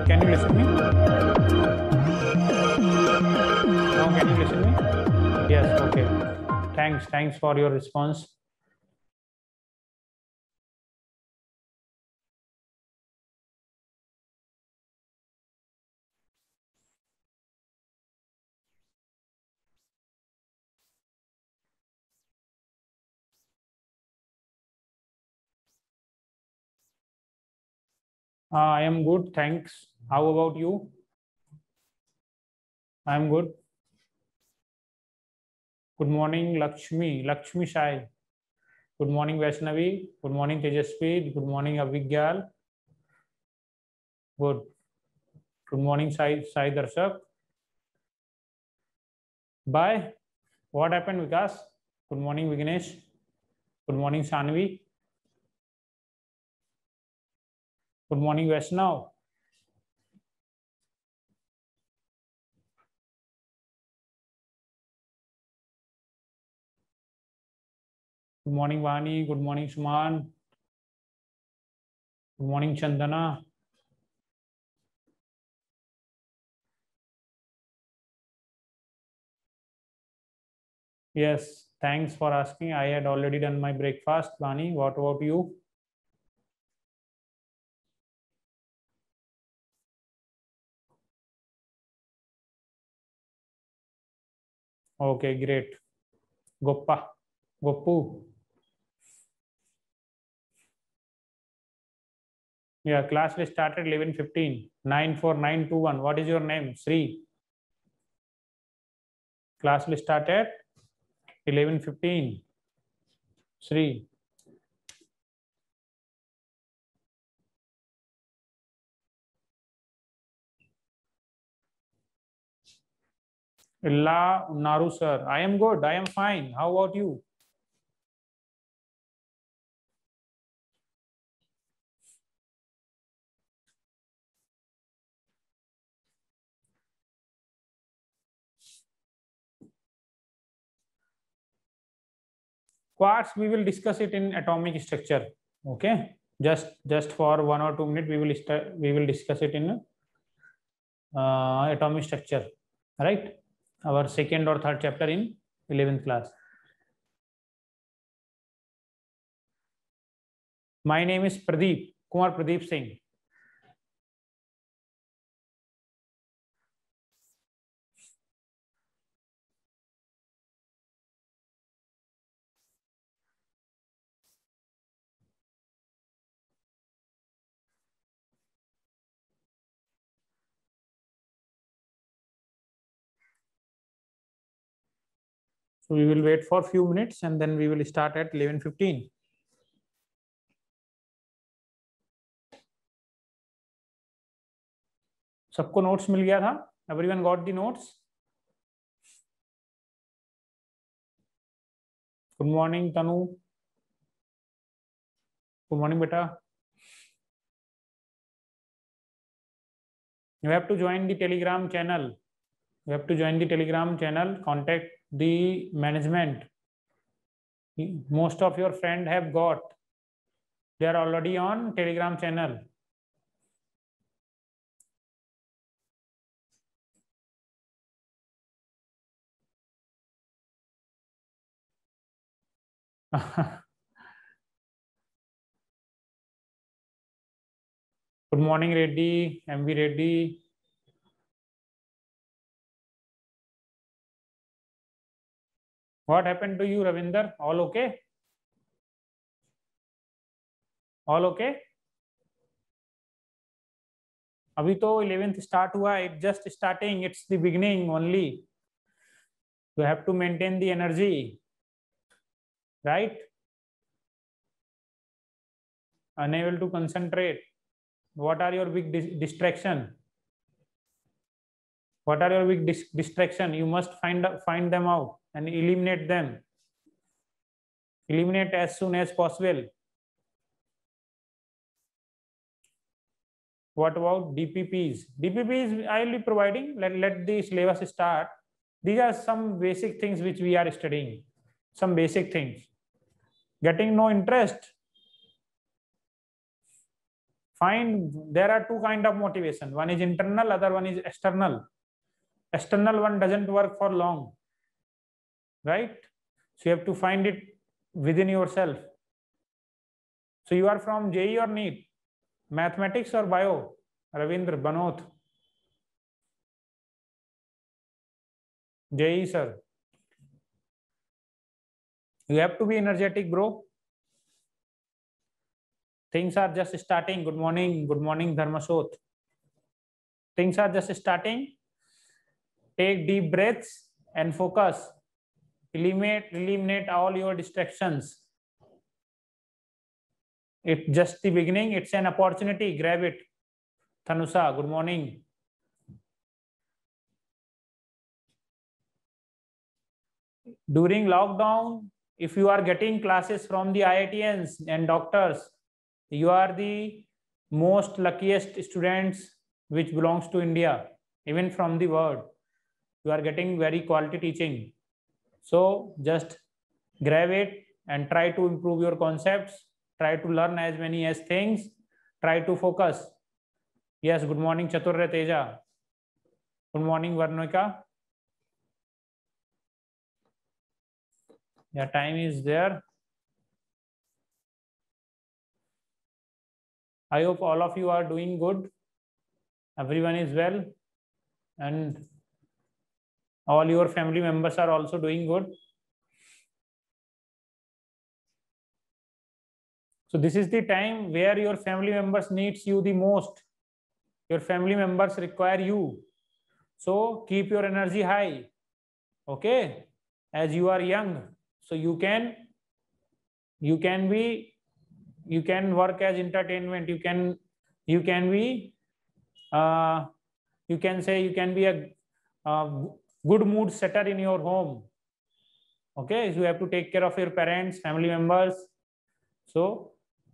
Can you listen me? Now can you listen me? Yes, okay. Thanks for your response. I am good, thanks. How about you? I am good. Good morning, Lakshmi Shai. Good morning, Vaishnavi. Good morning, Tejasvi. Good morning, Avigyal. Good. Good morning, Sai Darshak. Bye. What happened, Vikas? Good morning, Vignesh. Good morning, Sanvi. Good morning, Vaishnav. Good morning, Vani. Good morning, Suman. Good morning, Chandana. Yes, thanks for asking. I had already done my breakfast. Vani, what about you? Okay, great. Goppa, Goppu. Yeah, class will start at 11:15. 94921. What is your name? Sri. Class will start at 11:15. Sri. Illa Naru sir. I am good. I am fine. How about you? Quartz, we will discuss it in atomic structure. Okay. Just for 1 or 2 minutes, we will discuss it in atomic structure. Right. Our second or third chapter in 11th class. My name is Pradeep, Kumar Pradeep Singh. So we will wait for a few minutes and then we will start at 11:15. सबको notes मिल गया था? Everyone got the notes? Good morning, Tanu. Good morning, beta. You have to join the Telegram channel. You have to join the Telegram channel. Contact the management. Most of your friends have got. They are already on Telegram channel. Good morning, Reddy. MV Reddy. What happened to you, Ravinder? All okay? All okay? अभी तो 11th start हुआ. It's just starting. It's the beginning only. You have to maintain the energy, right? Unable to concentrate. What are your big distraction? What are your big distraction? You must find them out and eliminate them. Eliminate as soon as possible. What about DPPs? DPPs I will be providing. Let the syllabus start. These are some basic things which we are studying. Some basic things. Getting no interest. Find there are two kind of motivation. One is internal, other one is external. External one doesn't work for long, right? So you have to find it within yourself. So you are from JEE or NEET, mathematics or bio? Ravindra Banoth. JEE, sir. You have to be energetic, bro. Things are just starting. Good morning, Dharmashoth. Things are just starting. Take deep breaths and focus. Eliminate all your distractions. It's just the beginning. It's an opportunity. Grab it. Thanusa, good morning. During lockdown, if you are getting classes from the IITians and doctors, you are the most luckiest students which belongs to India, even from the world. You are getting very quality teaching. So just grab it and try to improve your concepts. Try to learn as many as things. Try to focus. Yes, good morning, Chaturya Teja. Good morning, Varnika. Yeah, time is there. I hope all of you are doing good. Everyone is well. And all your family members are also doing good. So this is the time where your family members needs you the most. Your family members require you. So keep your energy high. Okay. As you are young, so you can work as entertainment. You can be you can say you can be a good mood setter in your home. Okay, so you have to take care of your parents, family members. So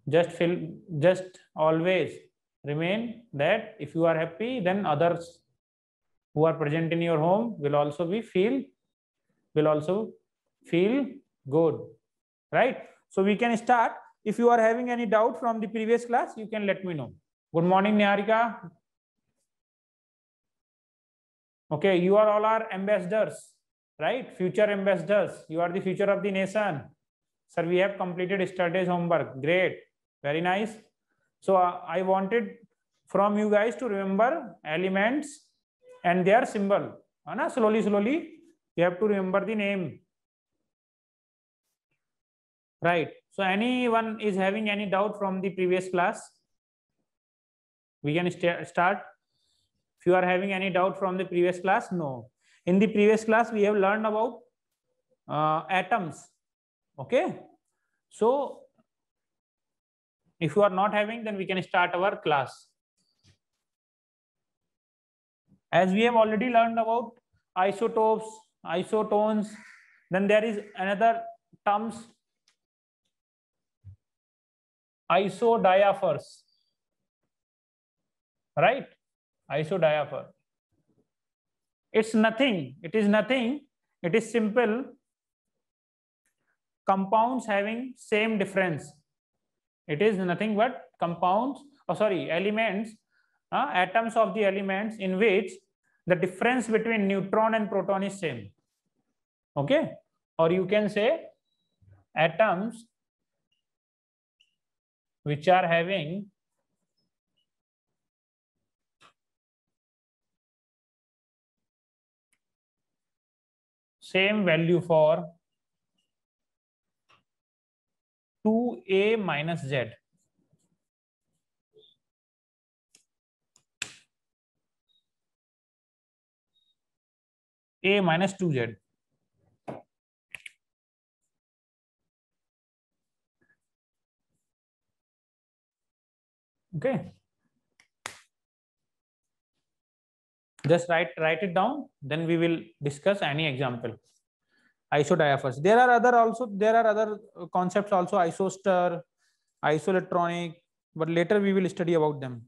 just always remain that if you are happy, then others who are present in your home will also feel good, right? So we can start. If you are having any doubt from the previous class, you can let me know. Good morning, Niharika. Okay, you are all our ambassadors, right? Future ambassadors. You are the future of the nation. Sir, we have completed yesterday's homework. Great. Very nice. So I wanted from you guys to remember elements and their symbol. Slowly, you have to remember the name. Right. So anyone is having any doubt from the previous class? We can start. If you are having any doubt from the previous class, no. In the previous class, we have learned about atoms. Okay. So if you are not having, then we can start our class. As we have already learned about isotopes, isotones, then there is another terms, isodiaphers, right? Isodiapher. It's nothing. It is nothing. It is simple. Compounds having same difference. It is nothing but compounds, elements, atoms of the elements in which the difference between neutron and proton is same. Okay. Or you can say atoms which are having same value for 2a minus z. A minus 2z. Okay. Just write it down. Then we will discuss any example. Isodiaphers. There are other concepts also, isostar, isoelectronic, but later we will study about them.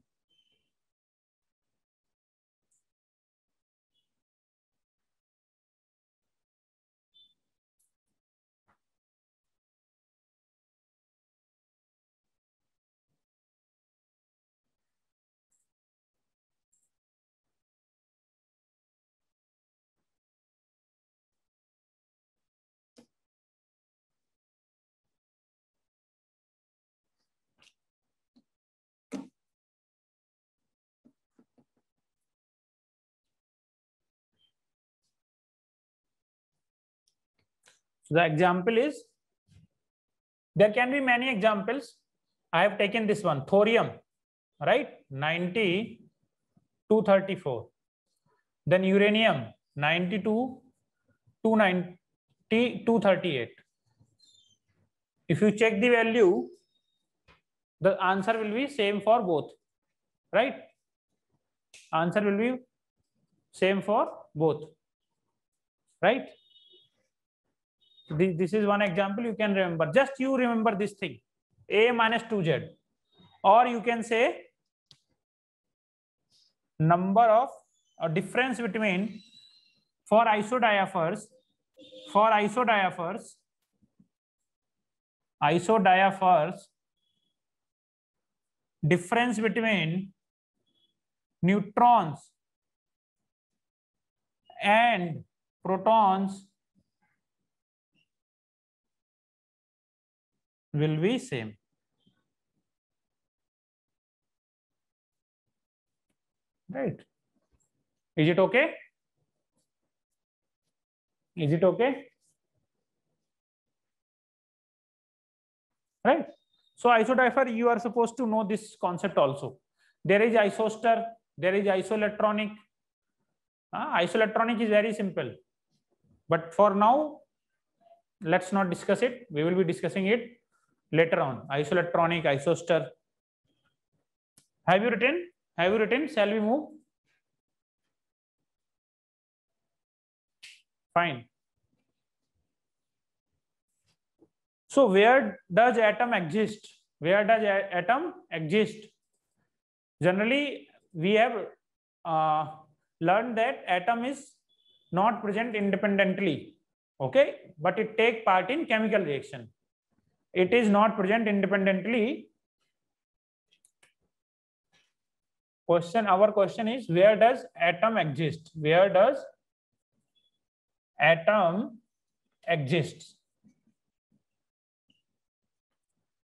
The example is, there can be many examples. I have taken this one, thorium, right? 90, 234. Then uranium, 92, 290, 238. If you check the value, the answer will be same for both, right? Answer will be same for both, right? This is one example you can remember. Just you remember this thing, A minus 2Z. Or you can say number of a difference between, for isodiaphers, difference between neutrons and protons will be same. Right? Is it okay? Is it okay? Right? So isodiapher, you are supposed to know this concept also. There is isoster, there is isoelectronic. Isoelectronic is very simple. But for now, let's not discuss it. We will be discussing it later on. Isoelectronic, isoster. Have you written? Have you written? Shall we move? Fine. So where does atom exist? Where does atom exist? Generally, we have learned that atom is not present independently, okay, but it take part in chemical reaction. It is not present independently. Our question is, where does atom exist? Where does atom exist?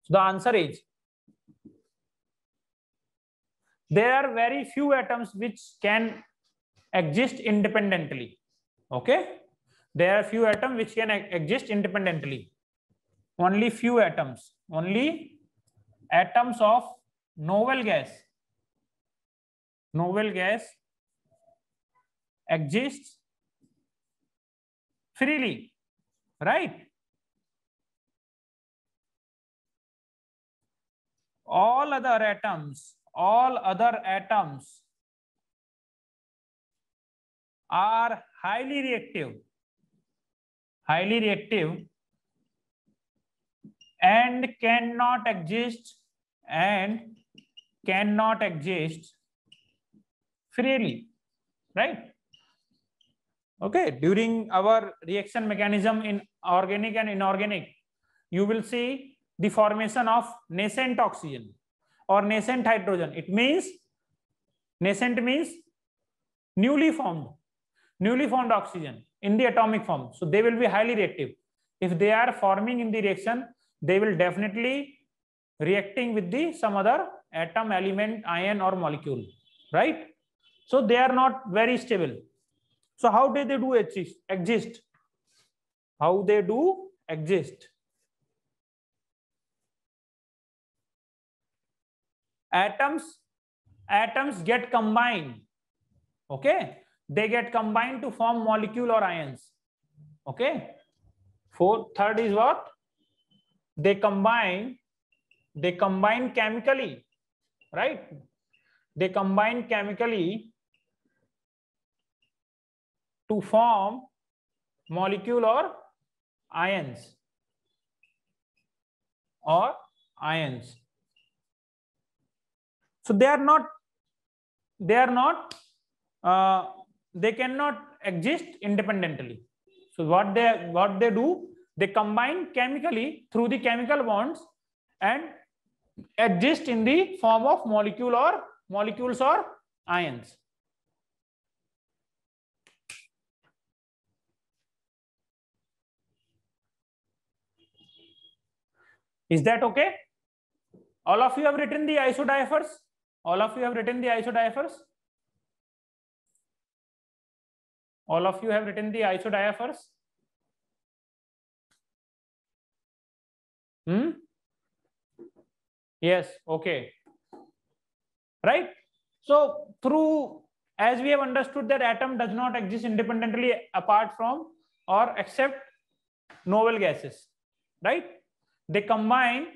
So the answer is, there are very few atoms which can exist independently. Okay, there are few atoms which can exist independently. Only few atoms. Only atoms of noble gas. Noble gas exists freely, right? All other atoms are highly reactive and cannot exist freely, right? Okay, during our reaction mechanism in organic and inorganic, you will see the formation of nascent oxygen or nascent hydrogen. It means, nascent means newly formed oxygen in the atomic form. So they will be highly reactive. If they are forming in the reaction, they will definitely reacting with the some other atom, element, ion or molecule, right? So they are not very stable. So how do they do exist? How they do exist? Atoms get combined. Okay, they get combined to form molecule or ions. Okay, third is what? They combine chemically, right? They combine chemically to form molecule or ions. So they cannot exist independently. So what they do, they combine chemically through the chemical bonds and exist in the form of molecules or ions. Is that okay? All of you have written the isodiaphers? All of you have written the isodiaphers? All of you have written the isodiaphers? Yes, okay. Right? So through, as we have understood that atom does not exist independently apart from or except novel gases, right? They combine,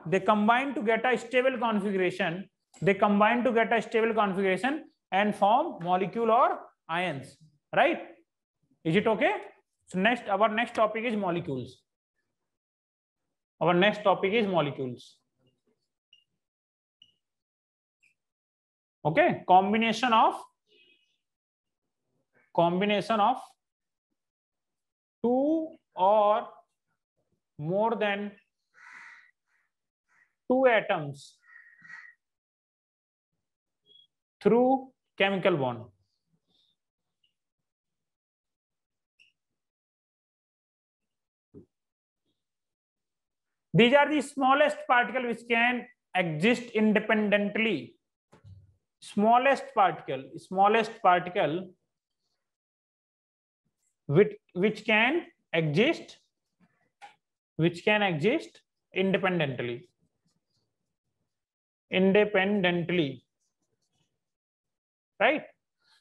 they combine to get a stable configuration. They combine to get a stable configuration and form molecule or ions, right? Is it okay? So next, our next topic is molecules. Our next topic is molecules. Okay, combination of two or more than two atoms through chemical bond. These are the smallest particle which can exist independently. Smallest particle which can exist independently. Right?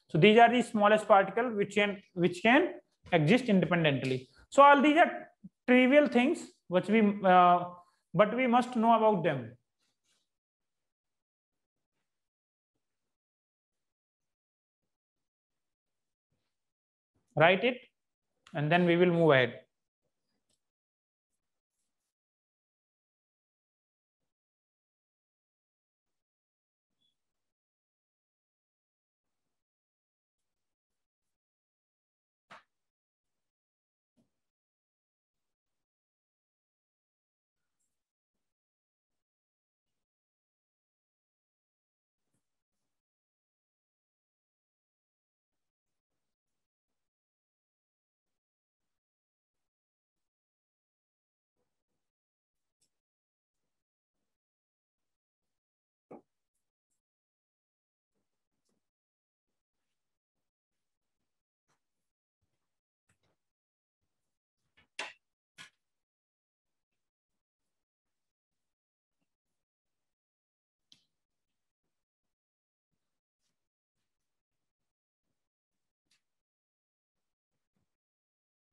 So these are the smallest particle which can exist independently. So all these are trivial things which we but we must know about them. Write it and then we will move ahead.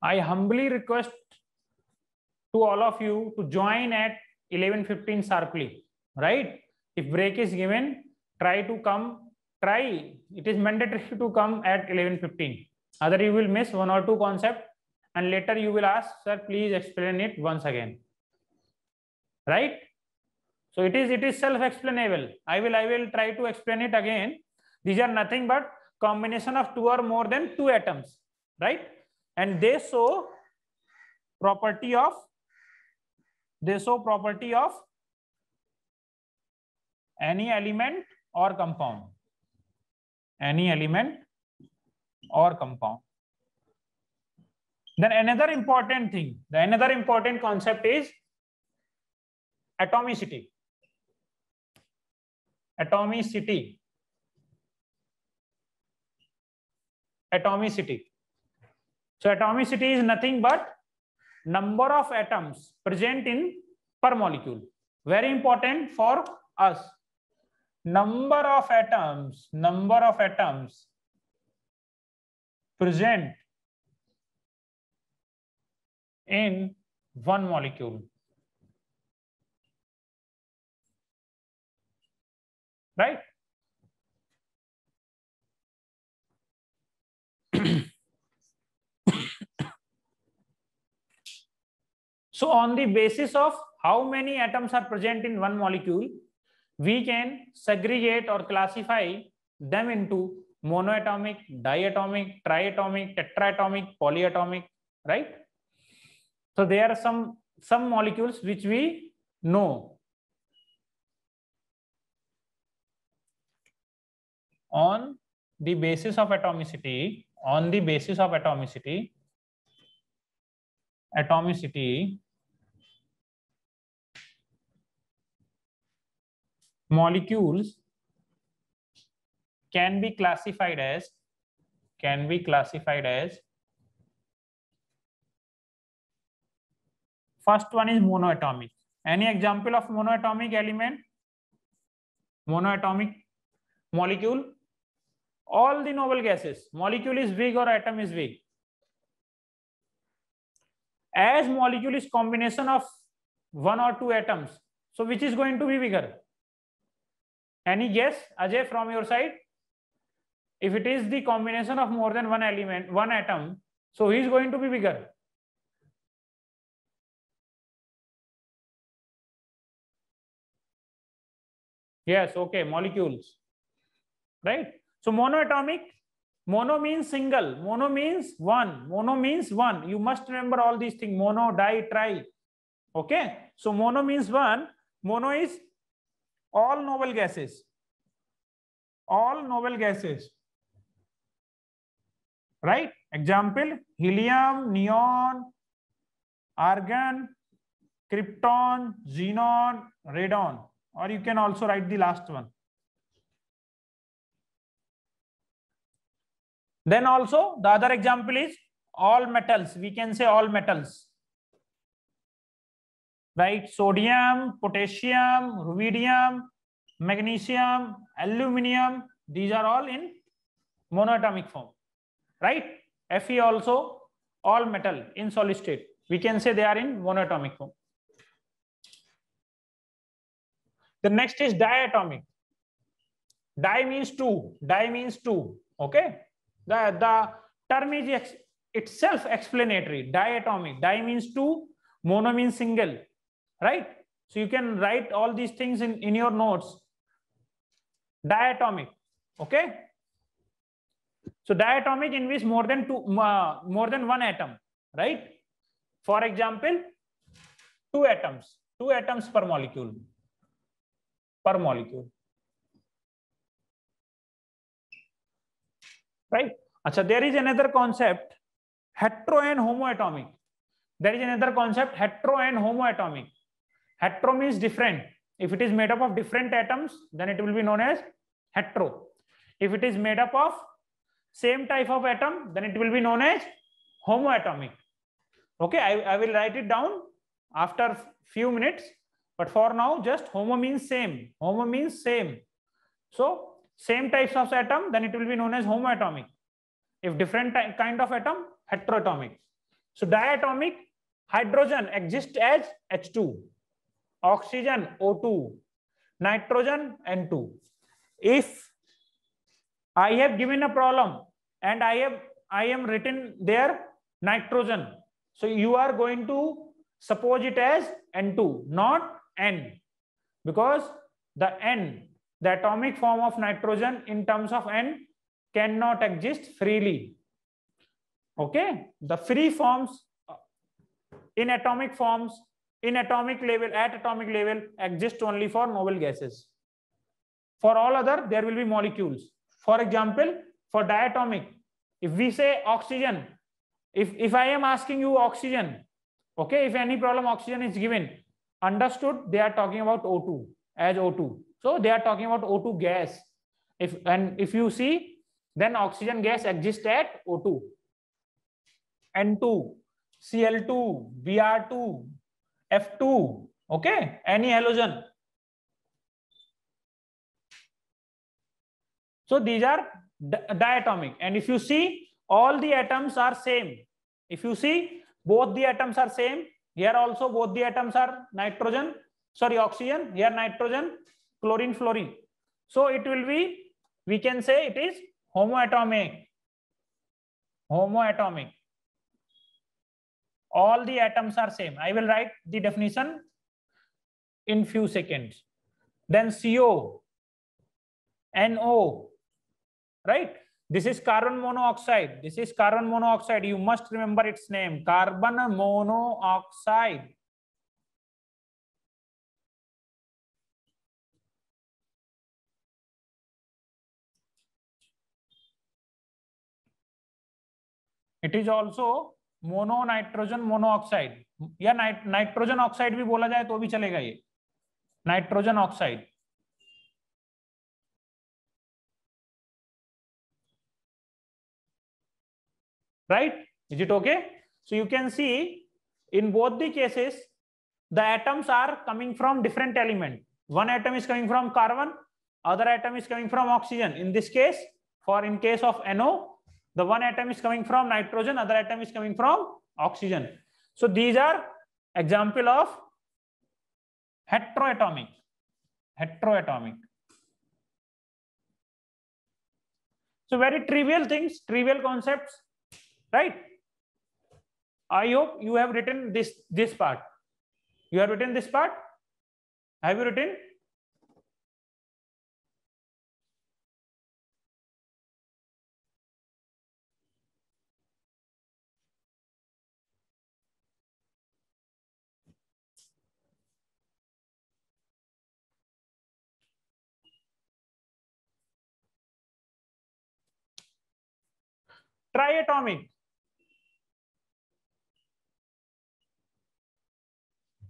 I humbly request to all of you to join at 11:15 sharply, right? If break is given, try to come, it is mandatory to come at 11:15. Other you will miss one or two concept and later you will ask, sir, please explain it once again. Right? So it is self-explainable. I will try to explain it again. These are nothing but combination of two or more than two atoms, right? And they show property of any element or compound. Any element or compound. Then another important thing, another important concept is atomicity. Atomicity. So atomicity is nothing but number of atoms present in per molecule. Very important for us. Number of atoms present in one molecule. Right? So on the basis of how many atoms are present in one molecule, we can segregate or classify them into monoatomic, diatomic, triatomic, tetraatomic, polyatomic, right? So there are some molecules which we know. On the basis of atomicity, molecules can be classified as First one is monoatomic. Any example of monoatomic element? Monoatomic molecule? All the noble gases, molecule is big or atom is big? As molecule is combination of one or two atoms, so which is going to be bigger? Any guess, Ajay, from your side? If it is the combination of more than one element, one atom, so he is going to be bigger. Yes, okay, molecules, right? So monoatomic, mono means single, mono means one, mono means one. You must remember all these things, mono, di, tri. Okay, so mono means one, mono is all noble gases, all noble gases, right? Example, helium, neon, argon, krypton, xenon, radon, or you can also write the last one. Then also the other example is all metals. We can say all metals, right? Sodium, potassium, rubidium, magnesium, aluminium. These are all in monoatomic form, right? Fe also all metal in solid state. We can say they are in monoatomic form. The next is diatomic. Di means two. Di means two. Okay. The term is itself explanatory. Diatomic. Di means two. Mono means single. Right. So you can write all these things in your notes. Diatomic. Okay. So diatomic in which more than one atom. Right. For example, two atoms per molecule. Per molecule. Right. Achha, there is another concept, hetero and homoatomic. There is another concept, hetero and homoatomic. Hetero means different. If it is made up of different atoms, then it will be known as hetero. If it is made up of same type of atom, then it will be known as homoatomic. Okay, I will write it down after few minutes. But for now, just homo means same. Homo means same. So same types of atom, then it will be known as homoatomic. If different kind of atom, heteroatomic. So diatomic, hydrogen exists as H2, oxygen O2, nitrogen N2. If I have given a problem and I am written there nitrogen, so you are going to suppose it as N2, not N, because the N, the atomic form of nitrogen in terms of N, cannot exist freely. Okay, the free forms in atomic forms, in atomic level, at atomic level, exist only for noble gases. For all other, there will be molecules. For example, for diatomic, if we say oxygen, if I am asking you oxygen, okay, if any problem oxygen is given, understood, they are talking about O2 as O2. So they are talking about O2 gas. If you see, then oxygen gas exists at O2, N2, Cl2, Br2, F2. Okay, any halogen. So these are diatomic. And if you see, all the atoms are same. If you see, both the atoms are same. Here also both the atoms are nitrogen, sorry, oxygen. Here nitrogen, chlorine, fluorine. So it will be, we can say it is homoatomic. Homoatomic. All the atoms are same. I will write the definition in few seconds. Then CO, NO, right? This is carbon monoxide. This is carbon monoxide. You must remember its name, carbon monoxide. It is also mono nitrogen monoxide या nitrogen oxide भी बोला जाए तो भी चलेगा, ये nitrogen oxide. Right? Is it okay? So you can see in both the cases the atoms are coming from different element. One atom is coming from carbon, other atom is coming from oxygen. In this case, in case of NO, the one atom is coming from nitrogen, other atom is coming from oxygen. So these are example of heteroatomic. So very trivial things, trivial concepts, right? I hope you have written this part. You have written this part? Have you written? Triatomic.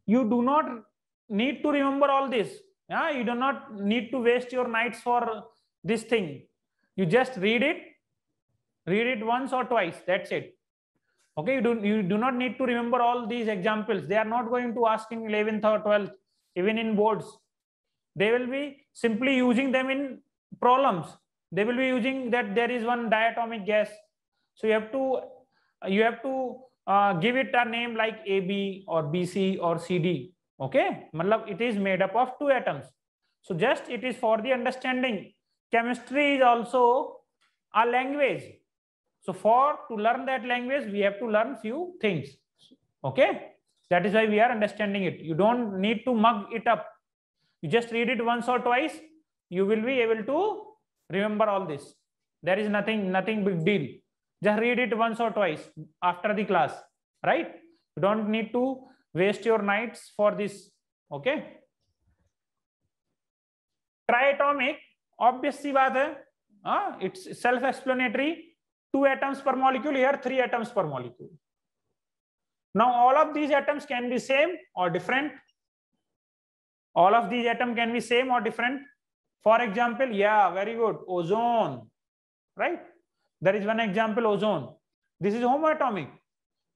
You do not need to remember all this. Yeah, you do not need to waste your nights for this thing. You just read it once or twice. That's it. Okay, you do not need to remember all these examples. They are not going to ask in 11th or 12th, even in boards. They will be simply using them in problems. They will be using that there is one diatomic gas. So you have to give it a name like AB or BC or CD. Okay, matlab it is made up of two atoms. So just it is for the understanding. Chemistry is also a language. So to learn that language, we have to learn few things. Okay, that is why we are understanding it. You don't need to mug it up. You just read it once or twice. You will be able to remember all this. There is nothing big deal. Just read it once or twice after the class, right? You don't need to waste your nights for this. Okay. Triatomic, obvious सी बात है. It's self-explanatory. 2 atoms per molecule, here 3 atoms per molecule. Now all of these atoms can be same or different. All of these atoms can be same or different. For example, yeah, very good. Ozone, right? There is one example, ozone. This is homoatomic.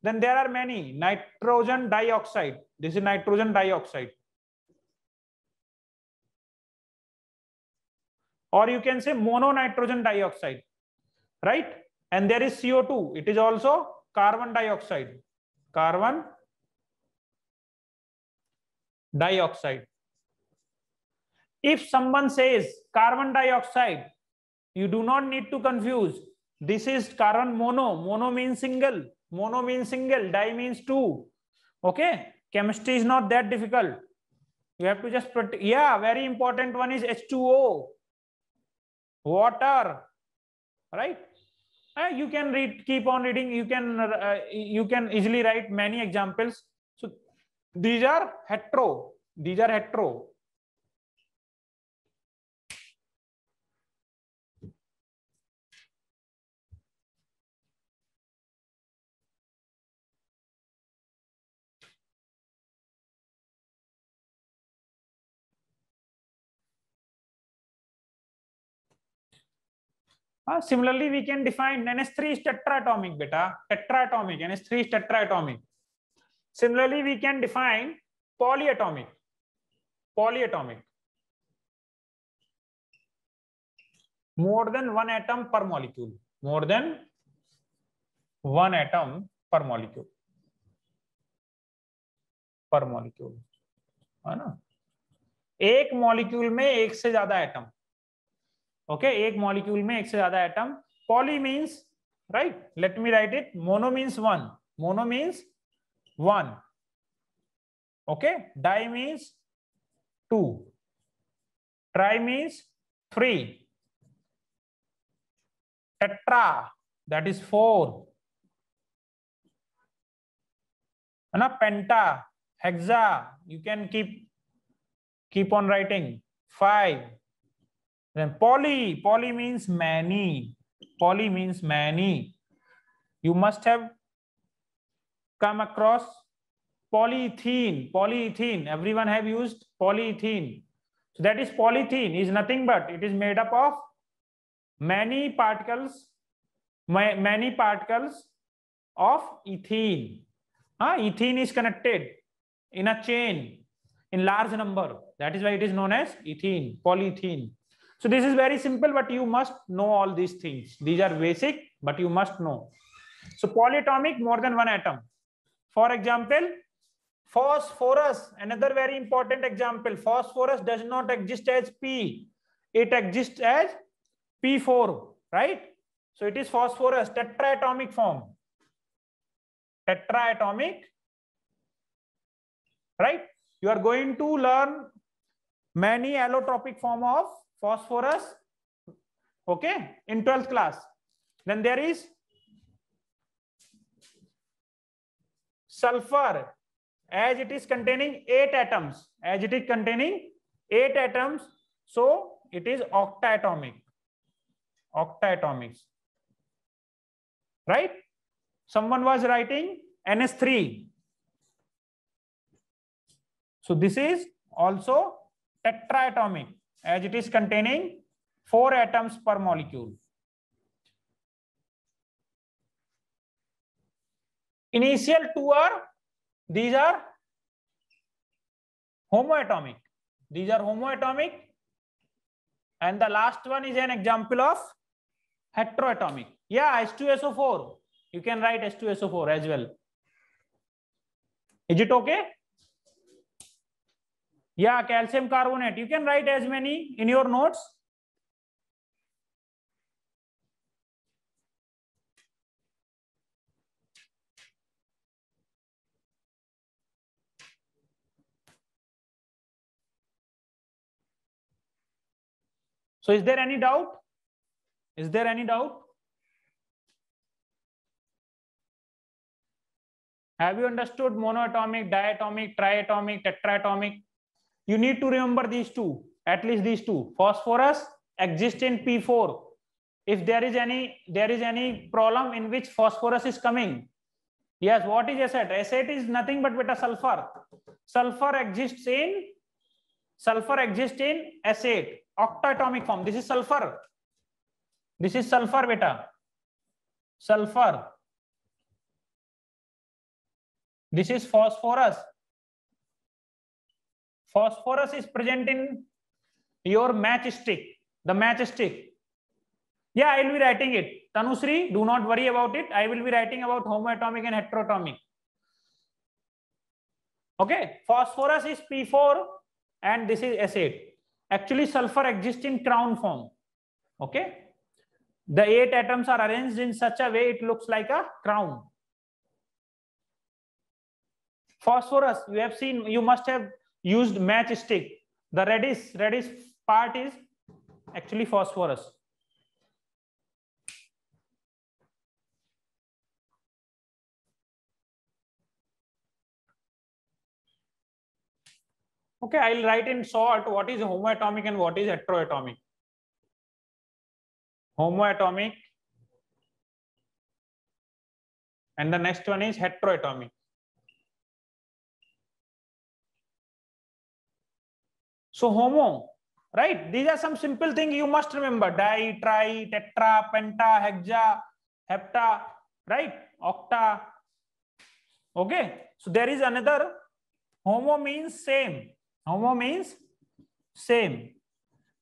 Then there are many. Nitrogen dioxide. This is nitrogen dioxide. Or you can say mononitrogen dioxide, right? And there is CO2. It is also carbon dioxide. Carbon dioxide. If someone says carbon dioxide, you do not need to confuse. This is carbon mono. Mono means single. Mono means single. Di means two. Okay. Chemistry is not that difficult. You have to just put, yeah, very important one is H2O. Water. Right? You can read, keep on reading. You can easily write many examples. So these are hetero. These are hetero. Similarly, we can define NH3 is tetraatomic, beta. Tetraatomic. NH3 is tetraatomic. Similarly, we can define polyatomic. Polyatomic. More than one atom per molecule. More than one atom per molecule. Per molecule. है ना? एक molecule में एक से ज्यादा atom. Okay, एक molecule में एक से ज्यादा atom. Poly means, right? Let me write it. Mono means one. Mono means one. Okay. Di means two. Tri means three. Tetra, that is four. And a penta, hexa, you can keep on writing. 5. Then poly means many. Poly means many. You must have come across polyethylene. Polyethylene. Everyone have used polyethylene. So that is polyethylene is nothing but it is made up of many particles of ethene. Ethene is connected. in a chain in large number. That is why it is known as ethene, polyethene. So this is very simple, but you must know all these things. These are basic, but you must know. So polyatomic, more than one atom. For example, phosphorus, another very important example. Phosphorus does not exist as P. It exists as P4, right? So it is phosphorus, tetraatomic form. Tetraatomic, right? You are going to learn many allotropic form of phosphorus, okay, in 12th class. Then there is sulfur, as it is containing 8 atoms. As it is containing 8 atoms, so it is octaatomic. Octaatomics, right? Someone was writing NS3. So this is also tetraatomic, as it is containing 4 atoms per molecule. Initial 2 are, these are homoatomic. These are homoatomic. And the last one is an example of heteroatomic. Yeah, H2SO4. You can write H2SO4 as well. Is it okay? Yeah, calcium carbonate. You can write as many in your notes. So is there any doubt? Is there any doubt? Have you understood monoatomic, diatomic, triatomic, tetraatomic? You need to remember these two, at least these two. Phosphorus exists in P4. If there is any problem in which phosphorus is coming. Yes, what is acid? Acid is nothing but beta sulfur. Sulfur exists in acid, octaatomic form. This is sulfur. This is sulfur, beta. Sulfur. This is phosphorus. Phosphorus is present in your matchstick. The matchstick. Yeah, I will be writing it. Tanushree, do not worry about it. I will be writing about homoatomic and heteroatomic. Okay, phosphorus is P4 and this is acid. Actually, sulfur exists in crown form. Okay, the 8 atoms are arranged in such a way it looks like a crown. Phosphorus, you have seen, you must have used matchstick. The reddish part is actually phosphorus. Okay, I'll write in short what is homoatomic and what is heteroatomic. Homoatomic, and the next one is heteroatomic. So homo, right? These are some simple things you must remember. Di, tri, tetra, penta, hexa, hepta, right? Octa. Okay. So there is another. Homo means same. Homo means same.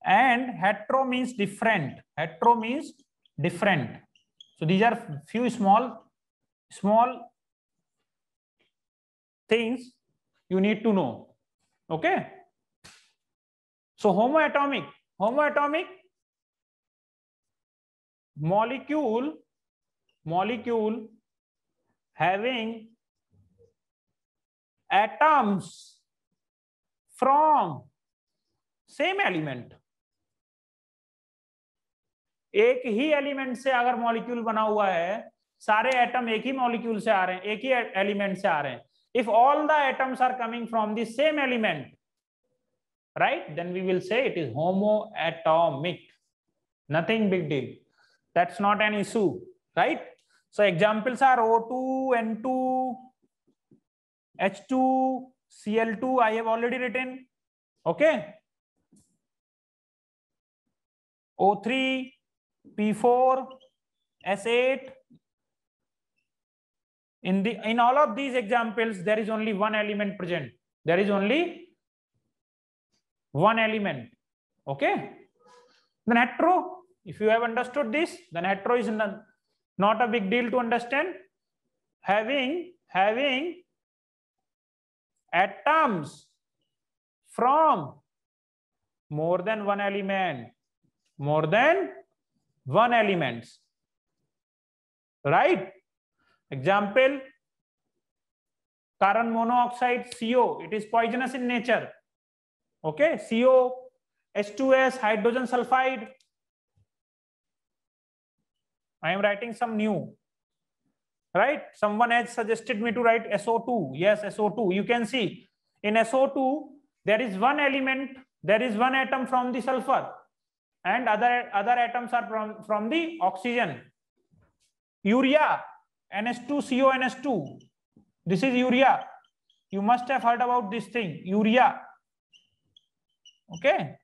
And hetero means different. Hetero means different. So these are few small things you need to know. Okay. So homoatomic molecule having atoms from same element. एक ही element से अगर molecule बना हुआ है, सारे atom एक ही molecule से आ रहे हैं, एक ही एलिमेंट से आ रहे हैं. If all the atoms are coming from the same element, right, then we will say it is homoatomic. Nothing big deal. That's not an issue, right? So examples are O2, N2, H2, Cl2. I have already written. Okay. O3, P4, S8. In all of these examples, there is only one element present. There is only one element. Okay. Then hetero, if you have understood this, then hetero is not a big deal to understand. Having atoms from more than one element, right? Example, carbon monoxide, CO, it is poisonous in nature. Okay, CO, H2S, hydrogen sulfide. I am writing some new, right? Someone has suggested me to write SO2. Yes, SO2. You can see in SO2, there is one element, there is one atom from the sulfur, and other atoms are from the oxygen. Urea, NH2CONH2. This is urea. You must have heard about this thing, urea. Okay.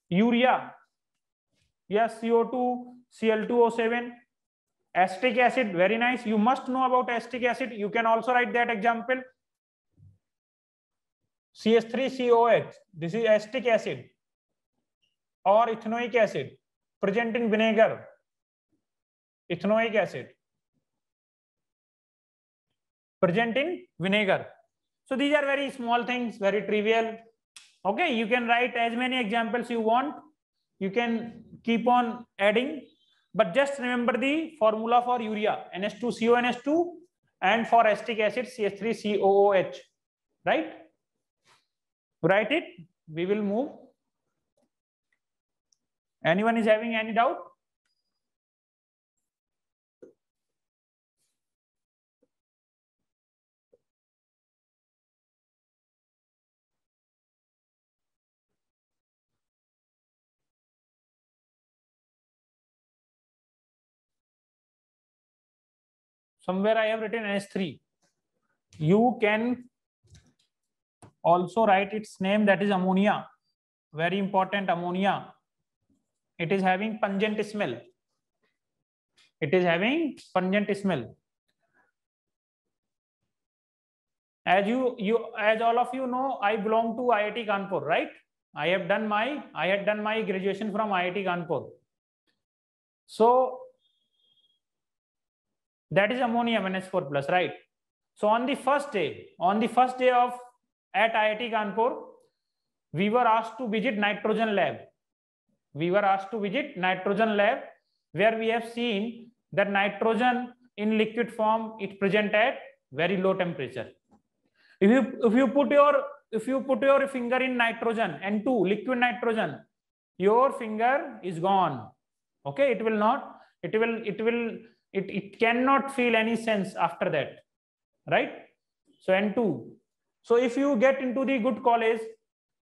Urea. Yes, CO2, Cl2O7. Acetic acid, very nice. You must know about acetic acid. You can also write that example. CH3COH. This is acetic acid. Or ethanoic acid, present in vinegar. Ethanoic acid, present in vinegar. So these are very small things, very trivial. Okay, you can write as many examples you want. You can keep on adding, but just remember the formula for urea, NH2CONH2, and for acetic acid, CH3COOH. Right? Write it. We will move. Anyone is having any doubt? Somewhere I have written NH3. You can also write its name, that is ammonia. Very important, ammonia. It is having pungent smell. It is having pungent smell. As all of you know, I belong to IIT Kanpur, right? I had done my graduation from IIT Kanpur. So that is ammonium NH4 plus, right? So on the first day of at IIT Kanpur, we were asked to visit nitrogen lab. Where we have seen that nitrogen in liquid form is present at very low temperature. If you put your finger in nitrogen, N2, liquid nitrogen, your finger is gone. Okay, it cannot feel any sense after that, right? So N2. So if you get into the good college,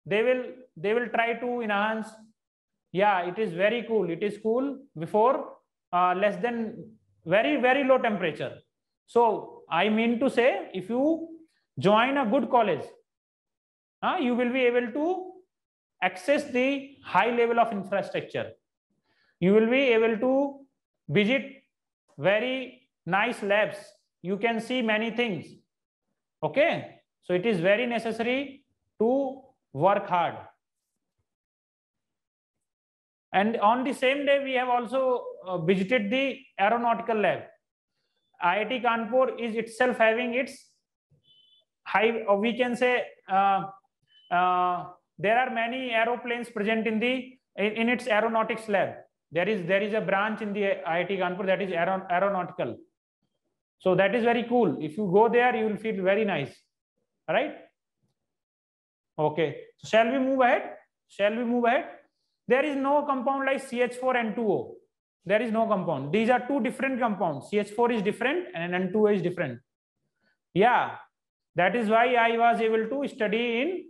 they will try to enhance. Yeah, it is very cool. It is cool before less than very, very low temperature. So I mean to say, if you join a good college, you will be able to access the high level of infrastructure. You will be able to visit very nice labs. You can see many things. Okay, so it is very necessary to work hard. And on the same day, we have also visited the aeronautical lab. IIT Kanpur is itself having its high, we can say, there are many aeroplanes present in its aeronautics lab. There is a branch in the IIT Kanpur that is aeronautical. So that is very cool. If you go there, you will feel very nice. Right? Okay. So shall we move ahead? There is no compound like CH4 and N2O. There is no compound. These are two different compounds. CH4 is different and N2O is different. Yeah. That is why I was able to study in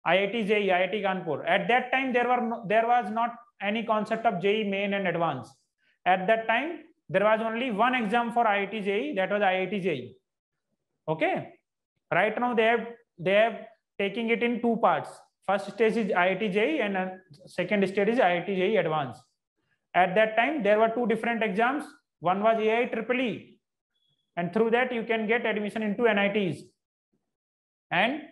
IIT JEE, IIT Kanpur. At that time, there was not any concept of JEE main and advanced. At that time, there was only one exam for IIT JEE, that was IIT JEE. Okay. Right now, they have taking it in two parts. First stage is IIT JEE and second stage is IIT JEE advanced. At that time, there were two different exams. One was IIEEE, and through that you can get admission into NITs. and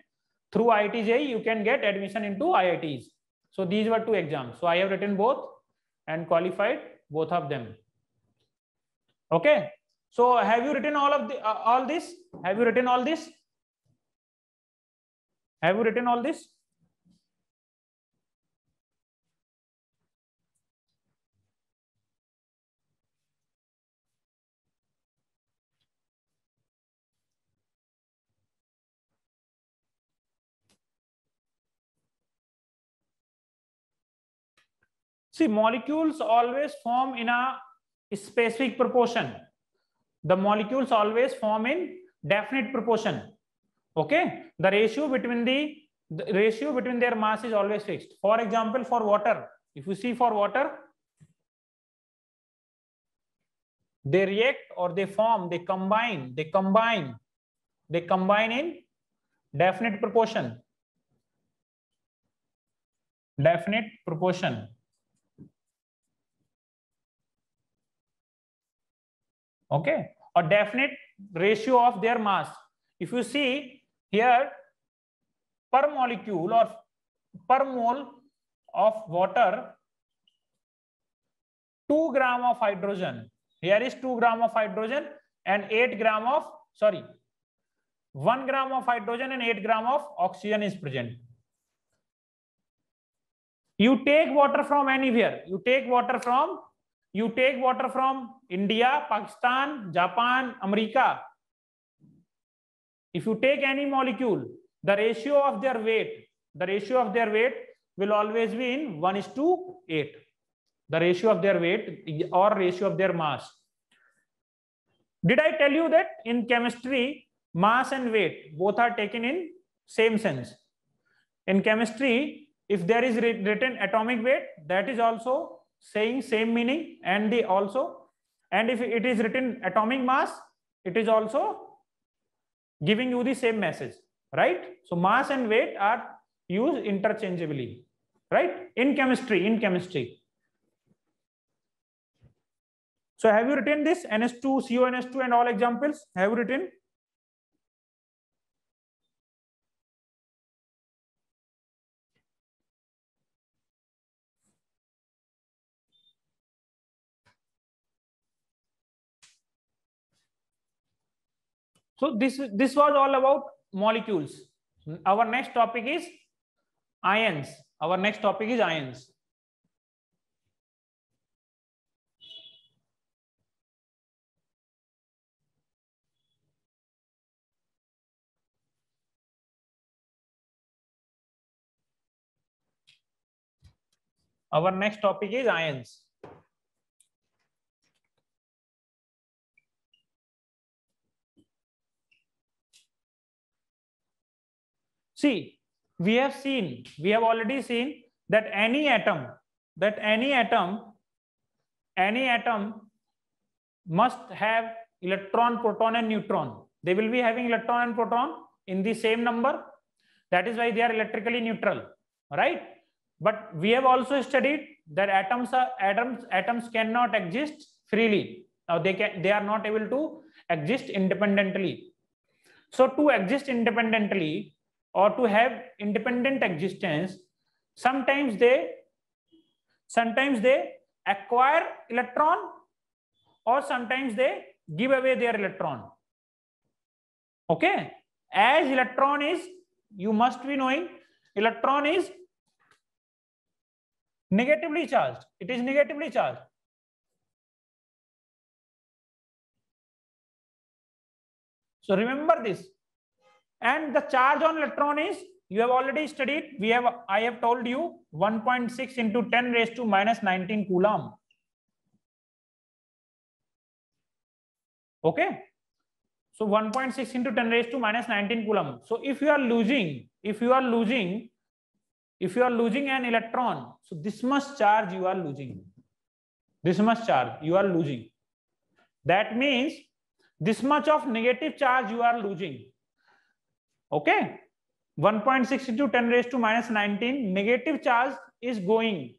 through IIT JEE you can get admission into IITs. So these were 2 exams. So I have written both and qualified both of them. Okay. So have you written all this? Have you written all this? Have you written all this? See, molecules always form in a specific proportion. The molecules always form in definite proportion. Okay, the ratio between their mass is always fixed. For example, for water, if you see for water, they react or they form, they combine in definite proportion. Definite proportion. Okay, a definite ratio of their mass. If you see here, per molecule or per mole of water, 2 gram of hydrogen. Here is 2 gram of hydrogen and 1 gram of hydrogen and 8 gram of oxygen is present. You take water from anywhere. You take water from India, Pakistan, Japan, America. If you take any molecule, the ratio of their weight will always be in 1:8. The ratio of their weight or ratio of their mass. Did I tell you that in chemistry, mass and weight both are taken in same sense? In chemistry, if there is written atomic weight, that is also saying same meaning, and if it is written atomic mass, it is also giving you the same message, right? So mass and weight are used interchangeably, right? In chemistry. So have you written this NH2, CONH2 and all examples? Have you written? So this was all about molecules. Our next topic is ions. Our next topic is ions. Our next topic is ions. See, we have already seen that any atom must have electron, proton and neutron. They will be having electron and proton in the same number. That is why they are electrically neutral, right? But we have also studied that atoms cannot exist freely. Now they are not able to exist independently. So to exist independently or to have independent existence, sometimes they acquire electron or sometimes they give away their electron. Okay, as electron is, you must be knowing, electron is negatively charged. It is negatively charged. So remember this. And the charge on electron is, you have already studied, I have told you 1.6 into 10 raised to minus 19 coulomb. Okay. So 1.6 into 10 raised to minus 19 coulomb. So if you are losing an electron, so this much charge you are losing. This much charge you are losing. That means this much of negative charge you are losing. Okay, 1.6 into 10 raised to minus 19 negative charge is going,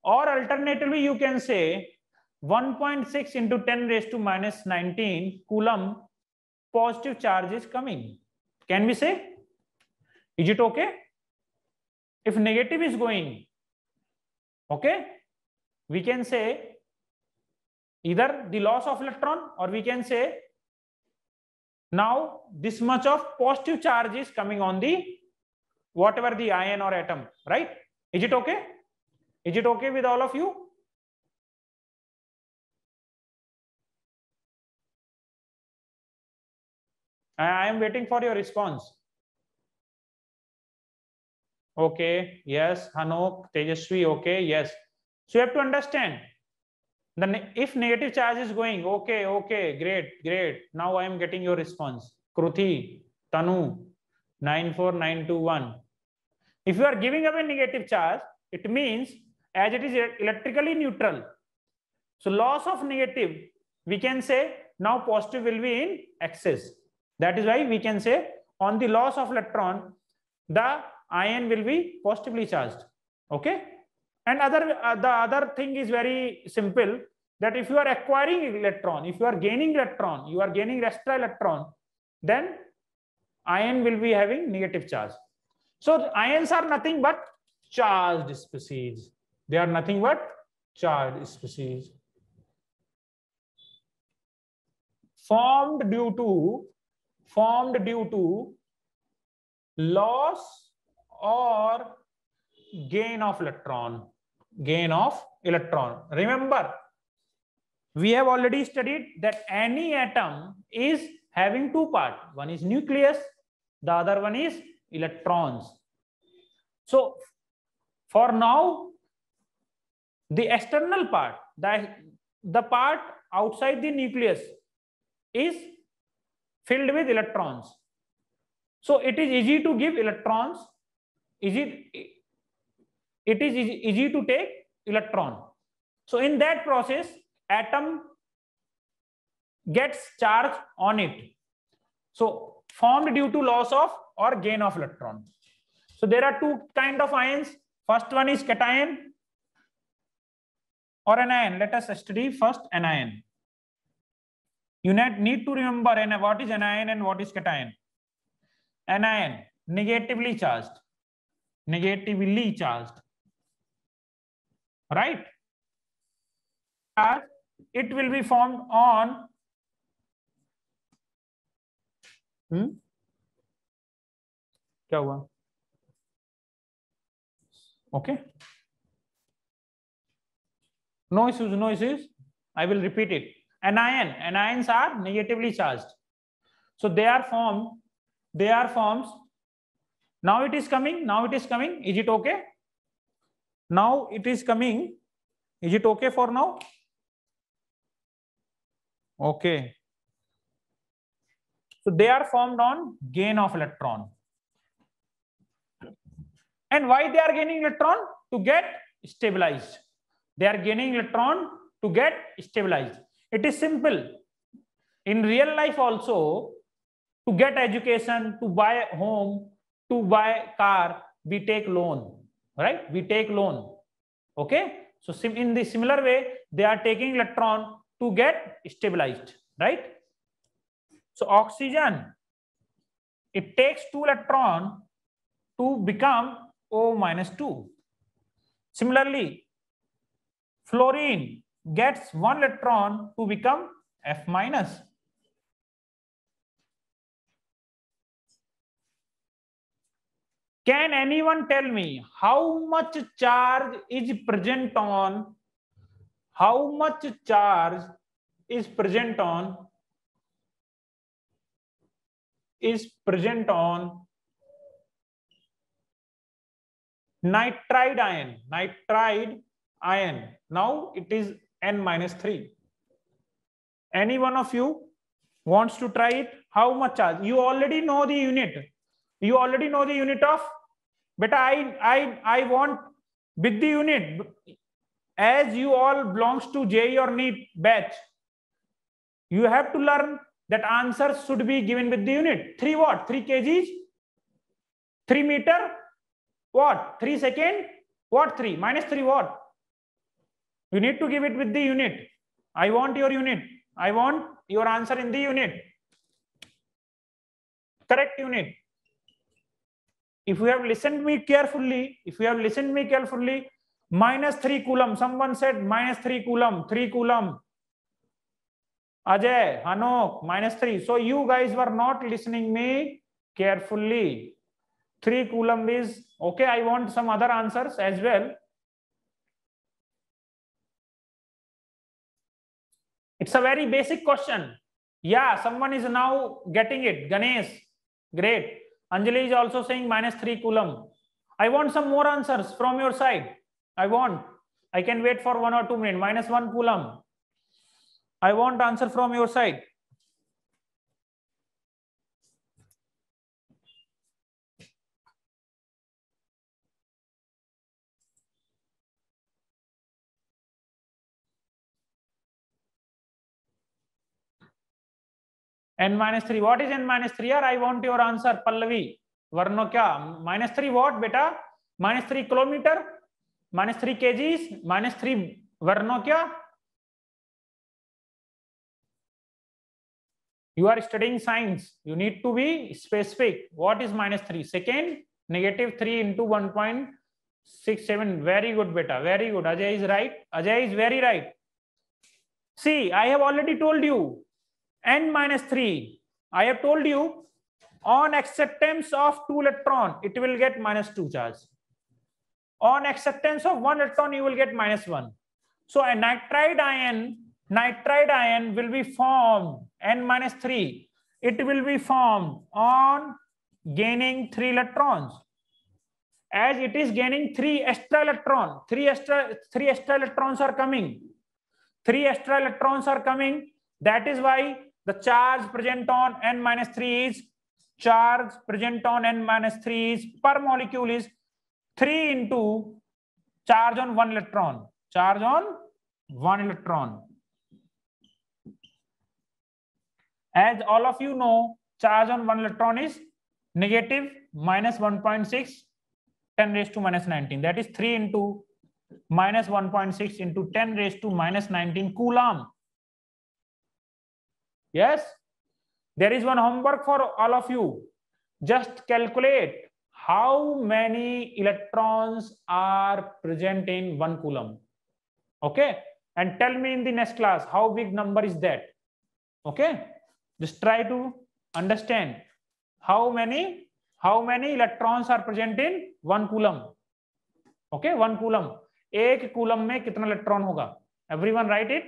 or alternatively you can say 1.6 into 10 raised to minus 19 coulomb positive charge is coming. Can we say? Is it okay? If negative is going, okay, we can say either the loss of electron, or we can say now this much of positive charge is coming on the whatever the ion or atom, right? Is it okay? Is it okay with all of you? I am waiting for your response. Okay, yes, Hanok, Tejasvi, okay, yes. So you have to understand, if negative charge is going, okay, okay, great. Now I am getting your response. Kruti, Tanu, 94921. If you are giving away negative charge, it means as it is electrically neutral. So loss of negative, we can say now positive will be in excess. That is why we can say on the loss of electron, the ion will be positively charged. Okay. And the other thing is very simple, that if you are acquiring electron, if you are gaining electron, you are gaining extra electron, then ion will be having negative charge. So ions are nothing but charged species. They are nothing but charged species. Formed due to loss or gain of electron. Remember, we have already studied that any atom is having two parts. One is nucleus, the other one is electrons. So for now, the external part, the part outside the nucleus is filled with electrons. So it is easy to give electrons. It is easy to take electron. So in that process, atom gets charge on it. So formed due to loss of or gain of electron. So there are two kinds of ions. First one is cation or anion. Let us study first anion. You need to remember what is anion and what is cation. Anion, negatively charged. Right? It will be formed on क्या हुआ? Okay. No issues. I will repeat it. Anions are negatively charged. So they are forms. Now it is coming. Is it okay? Now it is coming. Is it okay for now? Okay. So they are formed on gain of electron. And why they are gaining electron? To get stabilized. They are gaining electron to get stabilized. It is simple. In real life also, to get education, to buy a home, to buy car, we take loan, right? We take loan. Okay. So in the similar way, they are taking electron to get stabilized, right? So oxygen, it takes 2 electrons to become O-2. Similarly, fluorine gets 1 electron to become F-. Can anyone tell me how much charge is present on nitride ion? Now it is N-3. Any one of you wants to try it? How much charge? You already know the unit. Of, but I want with the unit, as you all belongs to JEE or NEET batch, you have to learn that answers should be given with the unit. 3 what? 3 kgs? 3 meter? What? 3 second? What? 3 minus 3 what? You need to give it with the unit. I want your unit. I want your answer in the unit. Correct unit. if you have listened me carefully, -3 coulomb. Someone said -3 coulomb, 3 coulomb. Ajay, Hanok, -3. So you guys were not listening me carefully. 3 coulomb is okay. I want some other answers as well. It's a very basic question. Yeah, someone is now getting it. Ganesh, great. Anjali is also saying -3 coulomb. I want some more answers from your side. I can wait for 1 or 2 minutes. -1 coulomb. I want answer from your side. n-3. What is n-3? I want your answer, Pallavi. Varno kya? -3 what, beta? -3 kilometer? -3 kgs? -3 Varno kya? You are studying science. You need to be specific. What is -3? Second, -3 into 1.67. Very good, beta. Very good. Ajay is right. Ajay is very right. See, I have already told you. n-3. I have told you on acceptance of 2 electron, it will get -2 charge. On acceptance of 1 electron, you will get -1. So a nitride ion will be formed n-3. It will be formed on gaining 3 electrons. As it is gaining 3 extra electrons, 3 extra electrons are coming. 3 extra electrons are coming. That is why the charge present on n-3 is per molecule is 3 into charge on 1 electron. Charge on 1 electron. As all of you know, charge on 1 electron is negative -1.6 10 raised to -19. That is 3 into -1.6 into 10 raised to -19 coulomb. Yes, there is one homework for all of you. Just calculate how many electrons are present in 1 coulomb. Okay, and tell me in the next class how big number is that. Okay, just try to understand how many electrons are present in 1 coulomb. Okay, 1 coulomb. एक coulomb में कितना electron होगा? Everyone write it.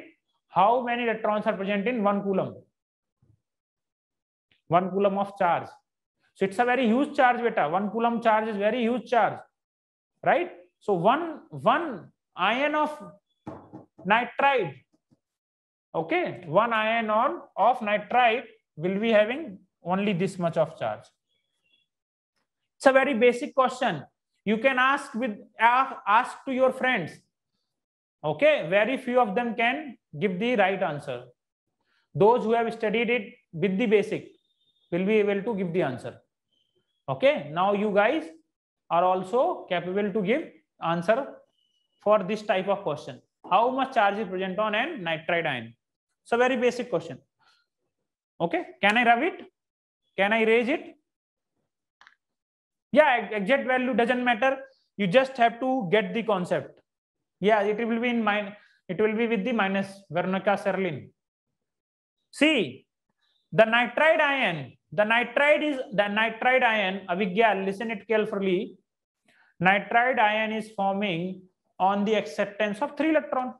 How many electrons are present in 1 coulomb? 1 coulomb of charge. So it's a very huge charge, beta. 1 coulomb charge is very huge charge, right? So one ion of nitride, okay, 1 ion of nitride will be having only this much of charge. It's a very basic question. You can ask to your friends. Okay, very few of them can give the right answer. Those who have studied it with the basic will be able to give the answer. Okay, now you guys are also capable to give answer for this type of question. How much charge is present on an nitride ion? It's a very basic question. Okay, can I rub it? Can I raise it? Yeah, exact value doesn't matter. You just have to get the concept. Yeah, it will be in it will be with the minus Wernicke-Serlin. See, the nitride ion, Avigya, listen it carefully. Nitride ion is forming on the acceptance of 3 electron.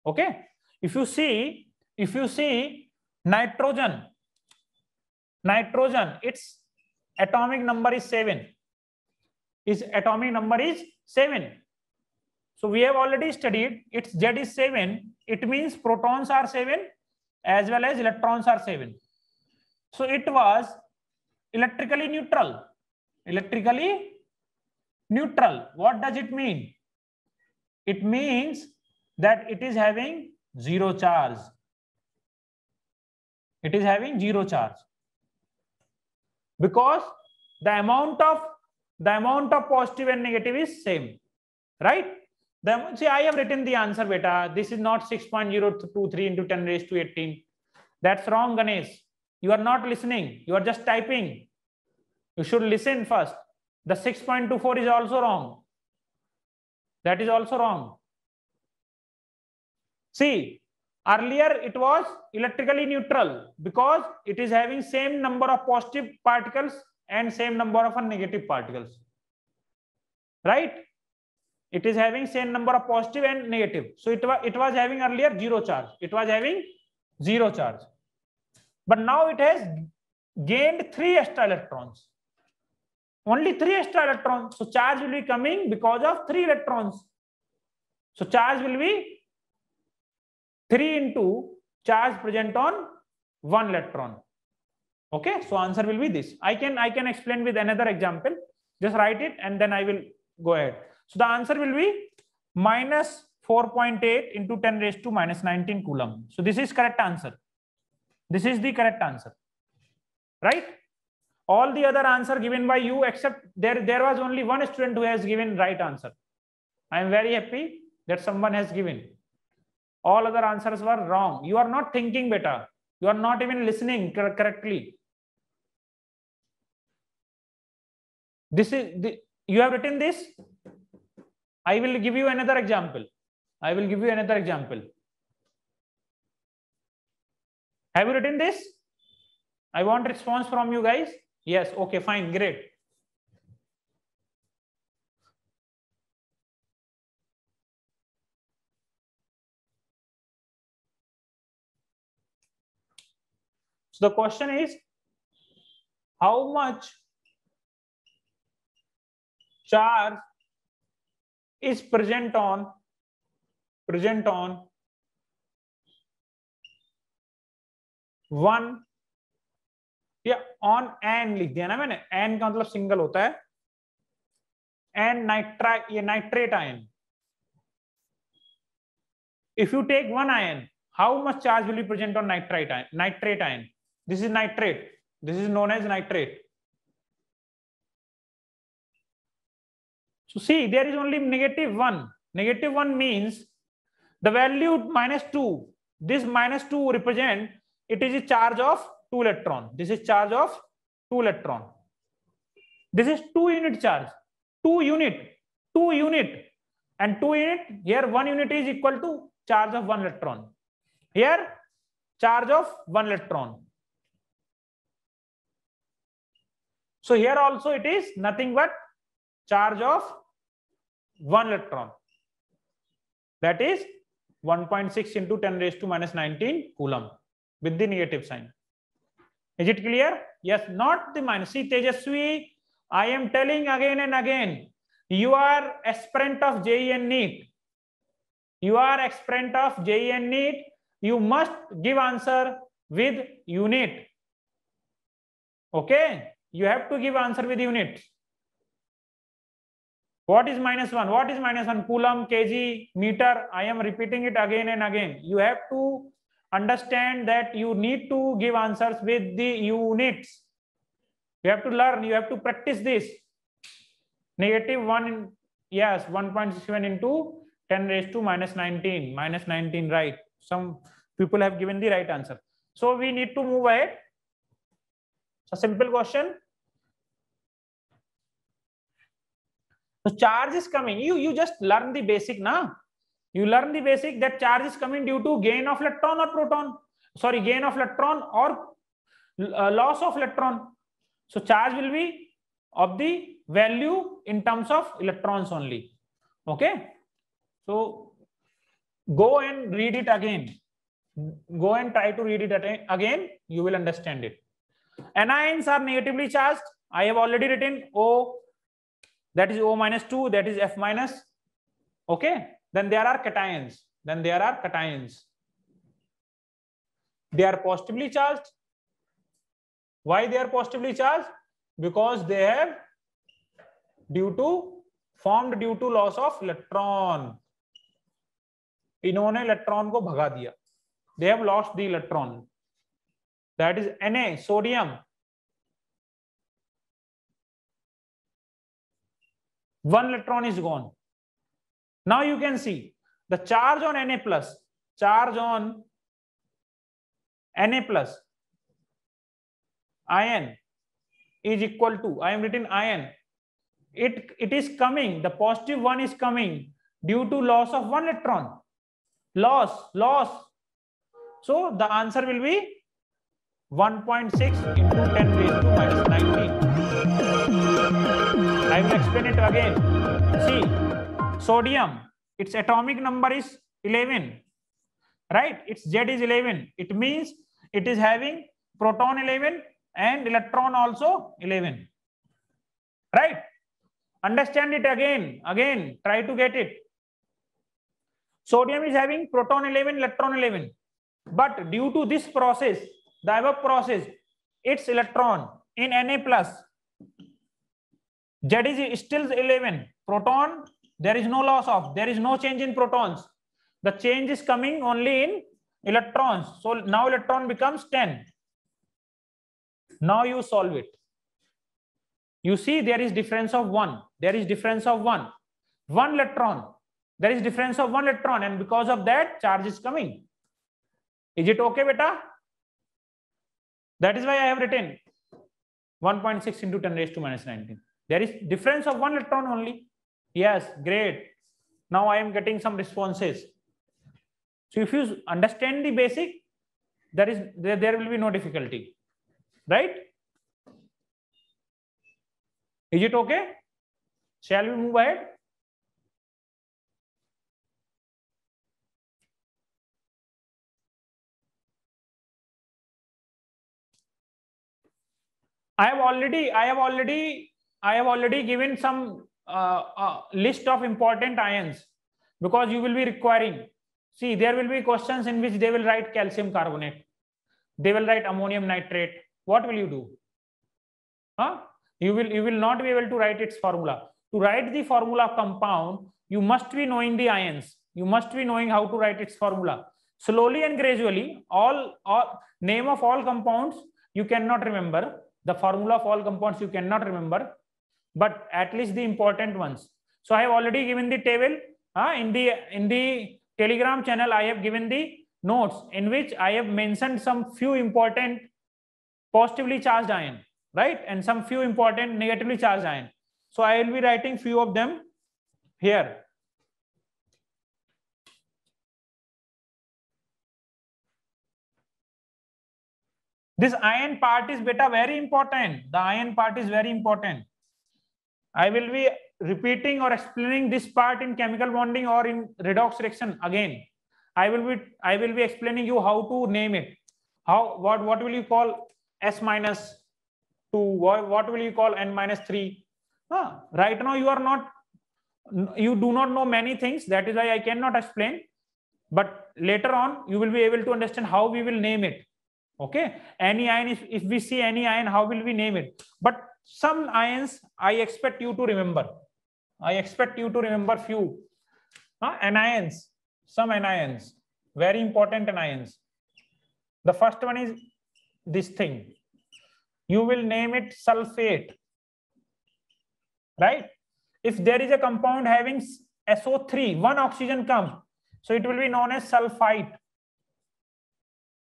Okay, if you see nitrogen, its atomic number is 7. Its atomic number is 7. So we have already studied its Z is 7. It means protons are 7 as well as electrons are 7. So it was electrically neutral. Electrically neutral. What does it mean? It means that it is having 0 charge. It is having 0 charge. Because the amount of positive and negative is same, right? See, I have written the answer, beta. This is not 6.023 into 10 raised to 18. That's wrong, Ganesh. You are not listening. You are just typing. You should listen first. The 6.24 is also wrong. That is also wrong. See, earlier it was electrically neutral because it is having same number of positive particles and same number of negative particles. Right? It is having same number of positive and negative. So it was having earlier zero charge. It was having zero charge. But now it has gained 3 extra electrons. Only 3 extra electrons. So charge will be coming because of 3 electrons. So charge will be 3 into charge present on 1 electron. Okay, so answer will be this. I can explain with another example. Just write it and then I will go ahead. So the answer will be minus 4.8 into 10 raised to minus 19 coulomb. So this is correct answer. This is the correct answer. Right? All the other answer given by you, except there was only one student who has given right answer. I am very happy that someone has given. All other answers were wrong. You are not thinking better. You are not even listening correctly. This is you have written this. I will give you another example. I will give you another example. Have you written this? I want response from you guys. Yes. Okay, fine. Great. So the question is, how much charge is present on 1 या on an लिख दिया ना मैंने, N का मतलब single होता है, an nitrate ion. If you take 1 ion, how much charge will be present on nitrate ion? This is nitrate. This is known as nitrate. So see, there is only -1. -1 means the value -2. This -2 represent, it is a charge of 2 electron. This is charge of 2 electron. This is 2 unit charge. 2 unit. And 2 unit, here 1 unit is equal to charge of 1 electron. Here charge of 1 electron. So here also it is nothing but charge of 1 electron. That is 1.6 into 10 raised to minus 19 coulomb with the negative sign. Is it clear? Yes, not the minus. See, Tejaswi, I am telling again and again, you are aspirant of JEE and NEET. You are aspirant of JEE and NEET. You must give answer with unit. Okay? You have to give answer with unit. What is -1? What is -1? Coulomb, kg, meter. I am repeating it again and again. You have to understand that you need to give answers with the units. You have to learn. You have to practice this. -1, yes, 1.67 into 10 raised to minus 19. Minus 19, right. Some people have given the right answer. So we need to move ahead. So simple question. So charge is coming. You just learn the basic now. You learn the basic that charge is coming due to gain of electron or proton. Sorry, gain of electron or loss of electron. So charge will be of the value in terms of electrons only. Okay. So go and read it again. Go and try to read it again. You will understand it. Anions are negatively charged. I have already written O. That is O -2. That is F minus. Okay. Then there are cations. They are positively charged. Why they are positively charged? Because they have formed due to loss of electron. इन्होंने electron को भगा दिया. They have lost the electron. That is Na, sodium. 1 electron is gone. Now you can see the charge on Na plus, ion is equal to, I am written ion. It is coming, the positive one is coming due to loss of one electron. Loss. So the answer will be 1.6 into 10 raised to minus 19. I will explain it again. See, sodium, its atomic number is 11, right? Its Z is 11. It means it is having proton 11 and electron also 11, right? Understand it again, try to get it. Sodium is having proton 11, electron 11. But due to this process, the above process, its electron in Na plus, Z is still 11. Proton, there is no loss of, there is no change in protons. The change is coming only in electrons. So now electron becomes 10. Now you solve it. You see there is difference of 1. There is difference of 1. 1 electron. There is difference of 1 electron, and because of that charge is coming. Is it okay, beta? That is why I have written 1.6 into 10 raised to minus 19. There is difference of 1 electron only. Yes, great. Now I am getting some responses. So if you understand the basic, there will be no difficulty, right? Is it okay? Shall we move ahead? I have already given some list of important ions, because you will be requiring. See, there will be questions in which they will write calcium carbonate, they will write ammonium nitrate. What will you do? You will not be able to write its formula. To write the formula of compound, you must be knowing the ions. You must be knowing how to write its formula. Slowly and gradually, all name of all compounds you cannot remember. The formula of all compounds you cannot remember, but at least the important ones. So I have already given the table in the Telegram channel. I have given the notes in which I have mentioned some few important positively charged ion, right, and some few important negatively charged ion. So I will be writing few of them here. This ion part is beta very important. The ion part is very important. I will be repeating or explaining this part in chemical bonding or in redox reaction again. I will be explaining you how to name it. What will you call S minus 2? What will you call N minus 3? Right now you do not know many things. That is why I cannot explain. But later on you will be able to understand how we will name it. Okay, any ion, if we see any ion, how will we name it? But some ions I expect you to remember. I expect you to remember few anions, some anions, very important anions. The first one is this thing. You will name it sulfate, right? If there is a compound having SO3, one oxygen comes, so it will be known as sulfite.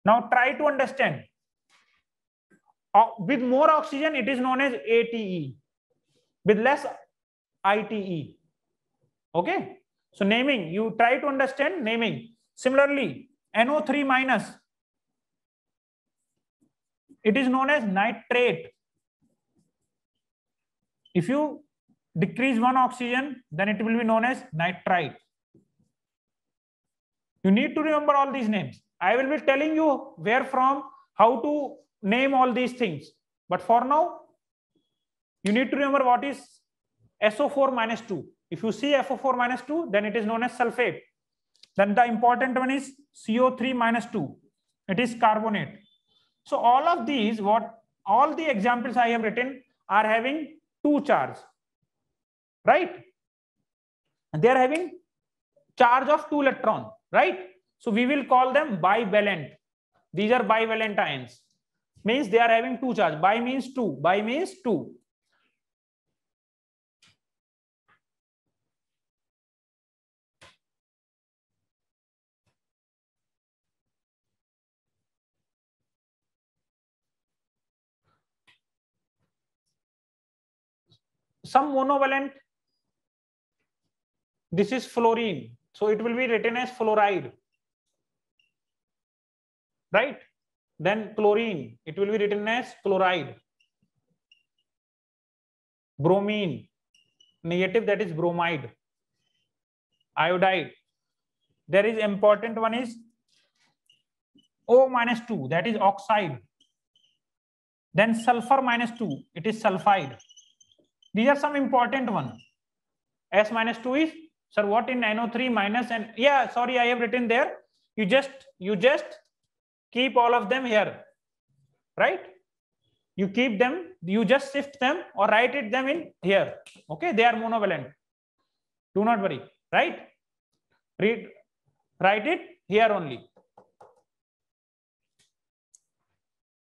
Now try to understand. With more oxygen, it is known as ATE. With less, ITE. Okay. So naming, you try to understand naming. Similarly, NO3 minus, it is known as nitrate. If you decrease one oxygen, then it will be known as nitrite. You need to remember all these names. I will be telling you where from, how to name all these things. But for now, you need to remember what is SO4 minus 2. If you see FO4 minus 2, then it is known as sulfate. Then the important one is CO3 minus 2. It is carbonate. So all of these, all the examples I have written are having 2 charge, right? And they are having charge of 2 electron, right? So we will call them bivalent. These are bivalent ions. Means they are having 2 charge. Bi means 2. Bi means 2. some monovalent. This is fluorine, so it will be written as fluoride, right? Then chlorine, it will be written as chloride. Bromine, negative, that is bromide. Iodide, there is important one is O-2, that is oxide. Then sulfur -2, it is sulfide. These are some important one. S-2 is, sir, what in NO3 minus, and yeah, sorry, I have written there. You just keep all of them here, right? You keep them, you just shift them or write it them in here. Okay, they are monovalent. Do not worry, right? Write it here only.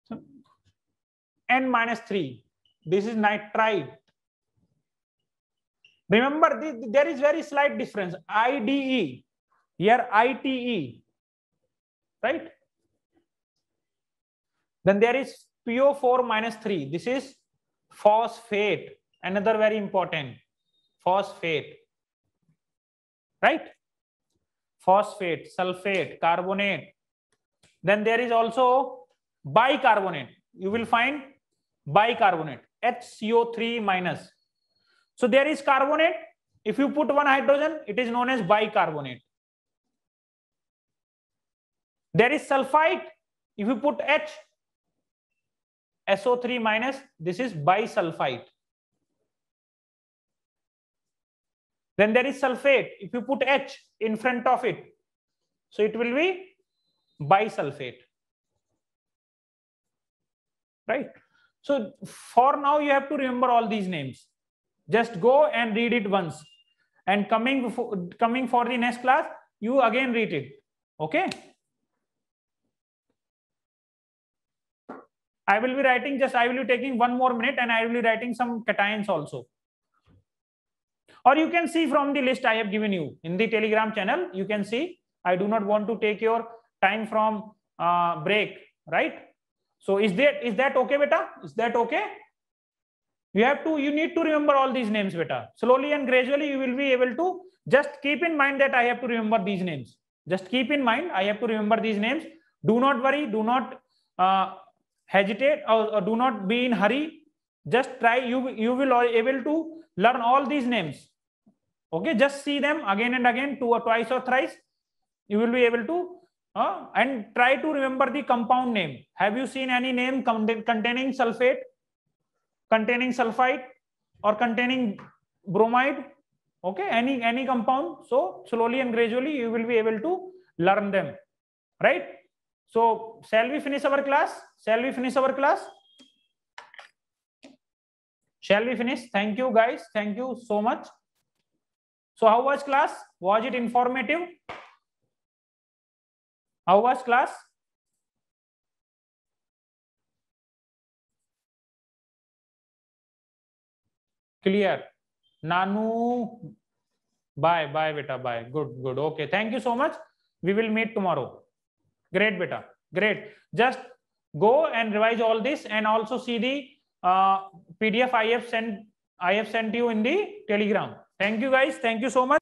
So, N-3, this is nitride. Remember, there is very slight difference. IDE, here ITE, right? Then there is PO4-3. This is phosphate, another very important phosphate, right? Phosphate, sulfate, carbonate. Then there is also bicarbonate. You will find bicarbonate, HCO3-. So there is carbonate. If you put one hydrogen, it is known as bicarbonate. There is sulfite. If you put H, SO3-, this is bisulfite. Then there is sulfate. If you put H in front of it, so it will be bisulfate, right? So for now, you have to remember all these names. Just go and read it once, and coming for the next class, you again read it. Okay. I will be writing, I will be taking 1 more minute, and I will be writing some cations also. Or you can see from the list I have given you in the Telegram channel. You can see. I do not want to take your time from break, right? So is that okay, beta? Is that okay? You need to remember all these names, beta. Slowly and gradually you will be able to. Just keep in mind that I have to remember these names. Just keep in mind I have to remember these names. Do not worry. Do not hesitate or do not be in hurry. Just try. You will be able to learn all these names. Okay, just see them again and again, twice or thrice. You will be able to and try to remember the compound name. Have you seen any name containing sulfate, containing sulfite, or containing bromide? Okay, any compound. So slowly and gradually you will be able to learn them, right? So shall we finish our class? Shall we finish our class? Shall we finish? Thank you, guys. Thank you so much. So how was class? Was it informative? How was class? Clear. Nanu, bye beta, bye. Good. Okay, thank you so much. We will meet tomorrow. Great, beta. Great. Just go and revise all this, and also see the PDF I have sent you in the Telegram. Thank you, guys. Thank you so much.